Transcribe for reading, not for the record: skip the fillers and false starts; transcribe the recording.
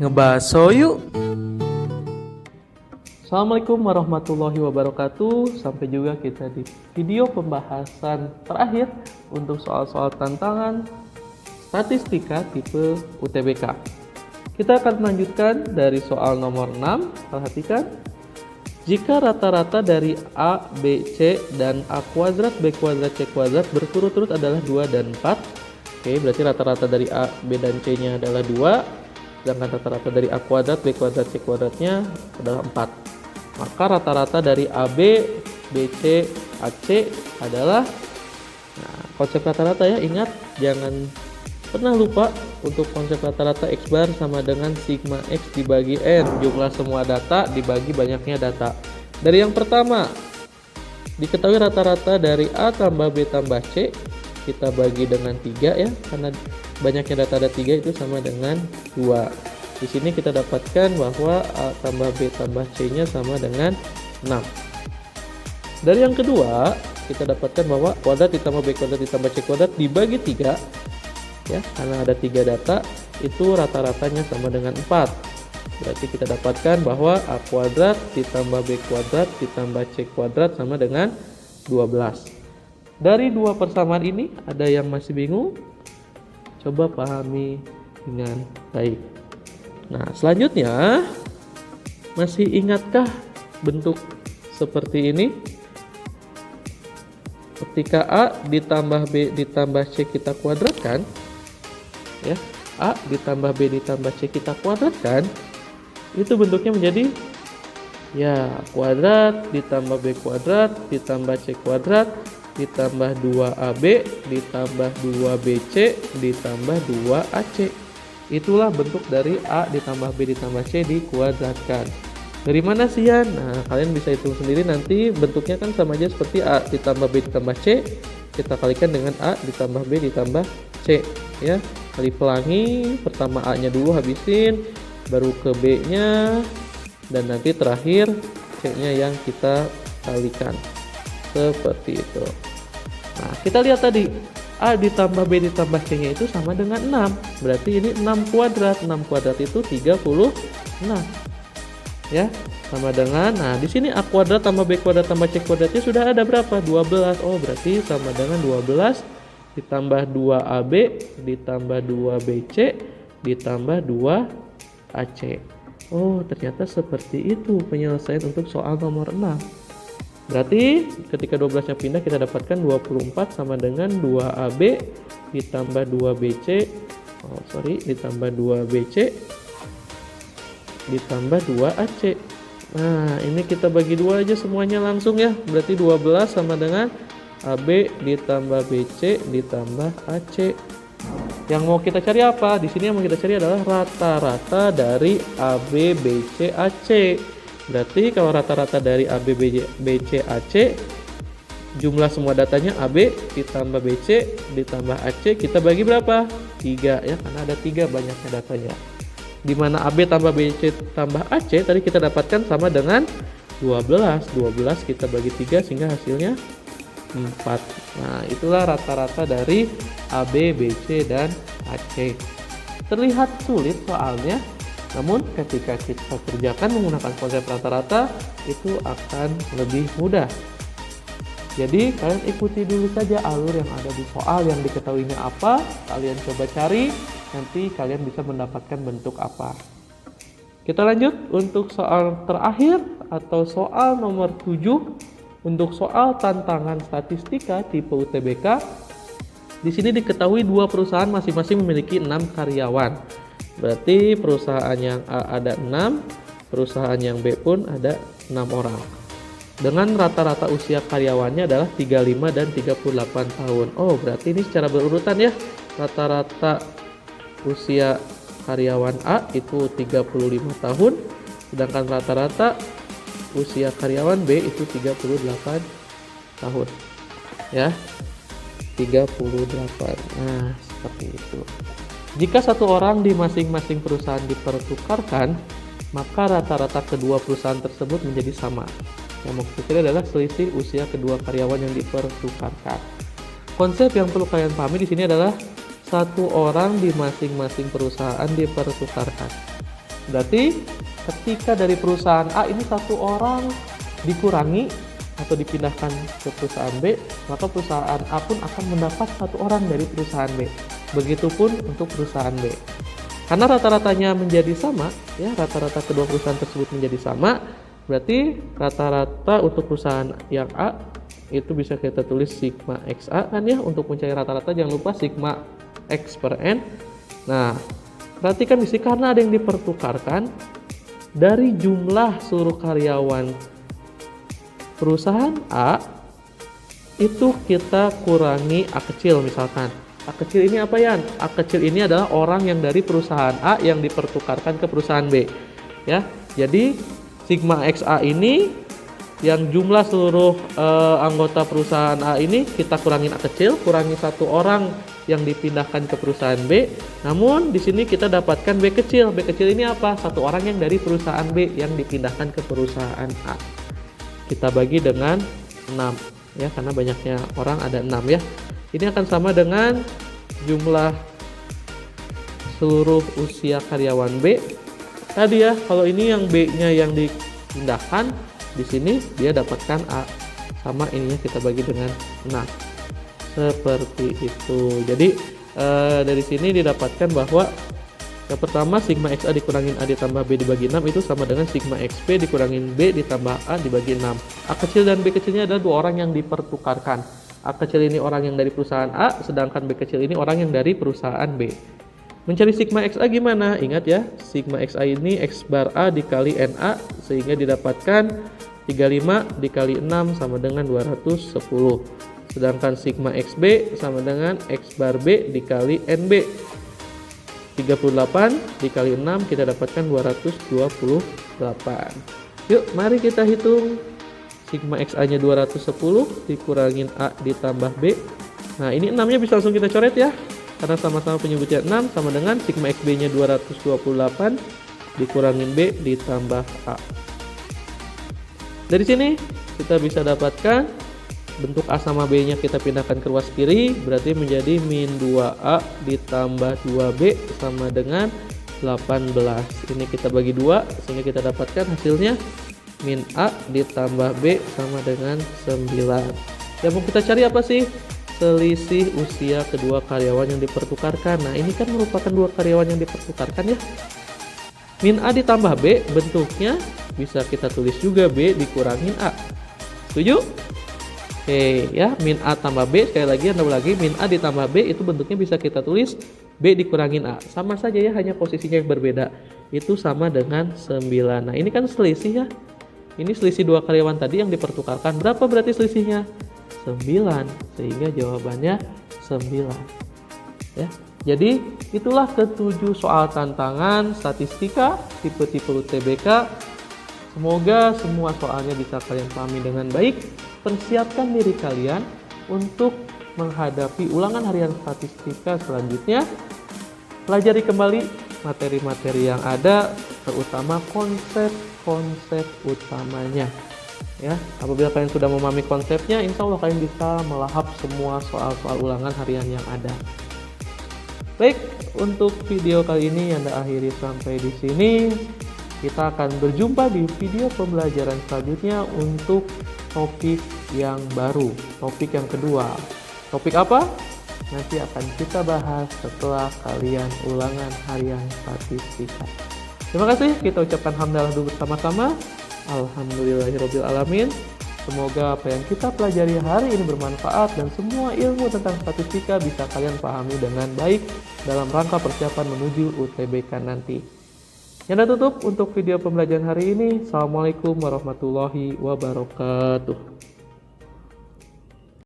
ngebaso yuk. Assalamualaikum warahmatullahi wabarakatuh. Sampai juga kita di video pembahasan terakhir untuk soal-soal tantangan statistika tipe UTBK. Kita akan melanjutkan dari soal nomor 6. Perhatikan, jika rata-rata dari A, B, C, dan A kuadrat, B kuadrat, C kuadrat berturut-turut adalah 2 dan 4. Oke, berarti rata-rata dari A, B, dan C nya adalah 2. Sedangkan rata-rata dari A kuadrat, B kuadrat, C kuadratnya adalah 4. Maka rata-rata dari AB, BC, AC adalah, konsep rata-rata ya, ingat jangan pernah lupa untuk konsep rata-rata X bar sama dengan sigma X dibagi N, jumlah semua data dibagi banyaknya data. Dari yang pertama, diketahui rata-rata dari A tambah B tambah C, kita bagi dengan 3 ya, karena banyaknya data ada 3 itu sama dengan 2. Di sini kita dapatkan bahwa A tambah B tambah C-nya sama dengan 6. Dari yang kedua, kita dapatkan bahwa kuadrat ditambah B kuadrat ditambah C kuadrat dibagi 3 ya, karena ada 3 data, itu rata-ratanya sama dengan 4. Berarti kita dapatkan bahwa A kuadrat ditambah B kuadrat ditambah C kuadrat sama dengan 12. Dari dua persamaan ini, ada yang masih bingung? Coba pahami dengan baik. Nah, selanjutnya, masih ingatkah bentuk seperti ini? Ketika A ditambah B ditambah C kita kuadratkan, ya, A ditambah B ditambah C kita kuadratkan, itu bentuknya menjadi ya kuadrat ditambah B kuadrat ditambah C kuadrat ditambah 2AB ditambah 2BC ditambah 2AC. Itulah bentuk dari A ditambah B ditambah C dikuadratkan. Dari mana sih ya? Nah, kalian bisa hitung sendiri nanti, bentuknya kan sama aja seperti A ditambah B ditambah C. Kita kalikan dengan A ditambah B ditambah C ya. Kali pelangi, pertama A-nya dulu habisin, baru ke B-nya, dan nanti terakhir C-nya yang kita kalikan. Seperti itu. Nah, kita lihat tadi A ditambah B ditambah C-nya itu sama dengan 6. Berarti ini 6 kuadrat. 6 kuadrat itu 36. Ya, sama dengan, nah di sini A kuadrat tambah B kuadrat tambah C kuadratnya sudah ada berapa? 12. Oh, berarti sama dengan 12 ditambah 2AB ditambah 2BC ditambah 2AC. Oh, ternyata seperti itu penyelesaian untuk soal nomor 6. Berarti ketika 12-nya pindah, kita dapatkan 24 sama dengan 2AB ditambah 2BC ditambah 2BC ditambah 2AC. Nah, ini kita bagi 2 aja semuanya langsung ya. Berarti 12 sama dengan AB ditambah BC ditambah AC. Yang mau kita cari apa? Di sini yang mau kita cari adalah rata-rata dari AB, BC, AC. Berarti kalau rata-rata dari AB, BC, AC, jumlah semua datanya AB ditambah BC ditambah AC, kita bagi berapa? 3 ya, karena ada 3 banyaknya datanya. Dimana AB tambah BC tambah AC tadi kita dapatkan sama dengan 12. 12 kita bagi 3 sehingga hasilnya 4. Nah, itulah rata-rata dari AB, BC, dan AC. Terlihat sulit soalnya, namun ketika kita kerjakan menggunakan konsep rata-rata itu akan lebih mudah. Jadi kalian ikuti dulu saja alur yang ada di soal, yang diketahuinya apa, kalian coba cari, nanti kalian bisa mendapatkan bentuk apa. Kita lanjut untuk soal terakhir atau soal nomor 7 untuk soal tantangan statistika tipe UTBK. Di sini diketahui dua perusahaan masing-masing memiliki 6 karyawan. Berarti perusahaan yang A ada 6, perusahaan yang B pun ada 6 orang. Dengan rata-rata usia karyawannya adalah 35 dan 38 tahun. Oh, berarti ini secara berurutan ya. Rata-rata usia karyawan A itu 35 tahun, sedangkan rata-rata usia karyawan B itu 38 tahun. Ya. 38. Nah, seperti itu. Jika satu orang di masing-masing perusahaan dipertukarkan, maka rata-rata kedua perusahaan tersebut menjadi sama. Yang mau kita cari adalah selisih usia kedua karyawan yang dipertukarkan. Konsep yang perlu kalian pahami di sini adalah satu orang di masing-masing perusahaan dipertukarkan. Berarti ketika dari perusahaan A ini satu orang dikurangi atau dipindahkan ke perusahaan B, maka perusahaan A pun akan mendapat satu orang dari perusahaan B. Begitupun untuk perusahaan B. Karena rata-ratanya menjadi sama, ya, rata-rata kedua perusahaan tersebut menjadi sama, berarti rata-rata untuk perusahaan yang A itu bisa kita tulis sigma XA kan ya, untuk mencari rata-rata jangan lupa sigma X per N. Nah, perhatikan di sini karena ada yang dipertukarkan dari jumlah seluruh karyawan perusahaan A itu kita kurangi A kecil misalkan. A kecil ini apa ya? A kecil ini adalah orang yang dari perusahaan A yang dipertukarkan ke perusahaan B. Ya, jadi sigma XA ini yang jumlah seluruh anggota perusahaan A ini kita kurangin A kecil, kurangi satu orang yang dipindahkan ke perusahaan B. Namun di sini kita dapatkan B kecil. B kecil ini apa? Satu orang yang dari perusahaan B yang dipindahkan ke perusahaan A. Kita bagi dengan 6 ya, karena banyaknya orang ada 6 ya. Ini akan sama dengan jumlah seluruh usia karyawan B. Tadi ya, kalau ini yang B-nya yang dipindahkan, di sini dia dapatkan A. Sama ininya kita bagi dengan 6. Seperti itu. Jadi dari sini didapatkan bahwa yang pertama sigma XA dikurangin A ditambah B dibagi 6 itu sama dengan sigma XP dikurangin B ditambah A dibagi 6. A kecil dan B kecilnya adalah dua orang yang dipertukarkan. A kecil ini orang yang dari perusahaan A, sedangkan B kecil ini orang yang dari perusahaan B. Mencari sigma XA gimana? Ingat ya, sigma XA ini X bar A dikali NA, sehingga didapatkan 35 dikali 6 sama dengan 210. Sedangkan sigma XB sama dengan X bar B dikali NB. 38 dikali 6 kita dapatkan 228. Yuk, mari kita hitung. Sigma XA nya 210 dikurangin A ditambah B. Nah, ini 6 nya bisa langsung kita coret ya, karena sama-sama penyebutnya 6, sama dengan sigma XB nya 228 dikurangin B ditambah A. Dari sini kita bisa dapatkan bentuk A sama B nya kita pindahkan ke ruas kiri, berarti menjadi min 2A ditambah 2B sama dengan 18. Ini kita bagi 2 sehingga kita dapatkan hasilnya min A ditambah B sama dengan 9. Yang mau kita cari apa sih? Selisih usia kedua karyawan yang dipertukarkan. Nah, ini kan merupakan dua karyawan yang dipertukarkan ya. Min A ditambah B bentuknya bisa kita tulis juga B dikurangin A. Setuju? Oke ya, min A tambah B, sekali lagi min A ditambah B itu bentuknya bisa kita tulis B dikurangin A. Sama saja ya, hanya posisinya yang berbeda. Itu sama dengan 9. Nah, ini kan selisih ya. Ini selisih dua karyawan tadi yang dipertukarkan. Berapa berarti selisihnya? 9. Sehingga jawabannya 9. Ya. Jadi itulah ke-7 soal tantangan statistika tipe-tipe UTBK. Semoga semua soalnya bisa kalian pahami dengan baik. Persiapkan diri kalian untuk menghadapi ulangan harian statistika selanjutnya. Pelajari kembali materi-materi yang ada, terutama konsep utamanya. Ya, apabila kalian sudah memahami konsepnya, insya Allah kalian bisa melahap semua soal-soal ulangan harian yang ada. Baik, untuk video kali ini Anda akhiri sampai di sini. Kita akan berjumpa di video pembelajaran selanjutnya untuk topik yang baru, topik yang kedua. Topik apa? Nanti akan kita bahas setelah kalian ulangan harian statistika. Terima kasih, kita ucapkan hamdalah dulu bersama-sama. Alhamdulillahirabbil alamin. Semoga apa yang kita pelajari hari ini bermanfaat dan semua ilmu tentang statistika bisa kalian pahami dengan baik dalam rangka persiapan menuju UTBK nanti. Yang tutup untuk video pembelajaran hari ini. Assalamualaikum warahmatullahi wabarakatuh.